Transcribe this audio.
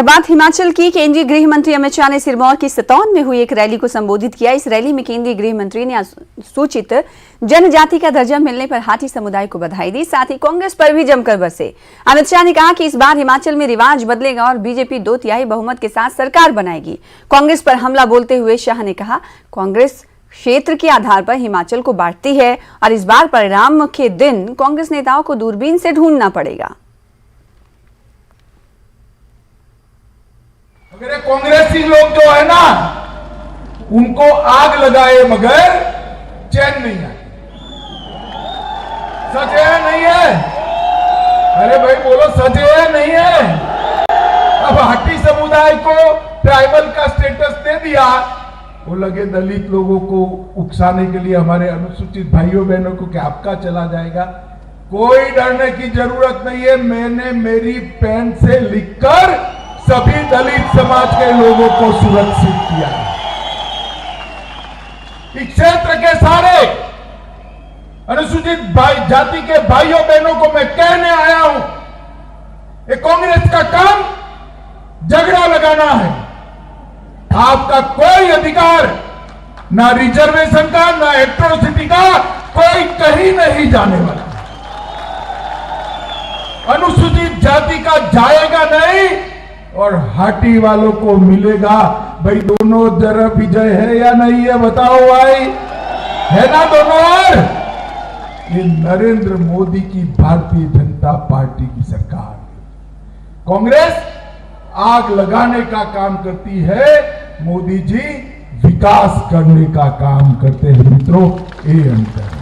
और बात हिमाचल की। केंद्रीय गृह मंत्री अमित शाह ने सिरमौर की सतौन में हुई एक रैली को संबोधित किया। इस रैली में केंद्रीय गृह मंत्री ने सूचित जनजाति का दर्जा मिलने पर हाटी समुदाय को बधाई दी, साथ ही कांग्रेस पर भी जमकर बरसे। अमित शाह ने कहा कि इस बार हिमाचल में रिवाज बदलेगा और बीजेपी 2/3 बहुमत के साथ सरकार बनाएगी। कांग्रेस पर हमला बोलते हुए शाह ने कहा, कांग्रेस क्षेत्र के आधार पर हिमाचल को बांटती है और इस बार परिणाम के दिन कांग्रेस नेताओं को दूरबीन से ढूंढना पड़ेगा। अगर कांग्रेसी लोग जो है ना, उनको आग लगाए मगर चैन नहीं आए। सच है नहीं है? अरे भाई बोलो, सच है नहीं है? अब हाटी समुदाय को ट्राइबल का स्टेटस दे दिया, वो लगे दलित लोगों को उकसाने के लिए, हमारे अनुसूचित भाइयों बहनों को क्या आपका चला जाएगा। कोई डरने की जरूरत नहीं है। मैंने मेरी पेन से लिखकर सभी दलित समाज के लोगों को सुरक्षित किया है। इस क्षेत्र के सारे अनुसूचित जाति के भाइयों बहनों को मैं कहने आया हूं, ये कांग्रेस का काम झगड़ा लगाना है। आपका कोई अधिकार, ना रिजर्वेशन का, ना एट्रोसिटी का, कोई कहीं नहीं जाने वाला। अनुसूचित जाति का जाएगा नहीं और हाटी वालों को मिलेगा। भाई दोनों तरफ विजय है या नहीं है बताओ भाई, है ना दोनों ओर? ये नरेंद्र मोदी की भारतीय जनता पार्टी की सरकार। कांग्रेस आग लगाने का काम करती है, मोदी जी विकास करने का काम करते हैं। मित्रों, ये अंतर है।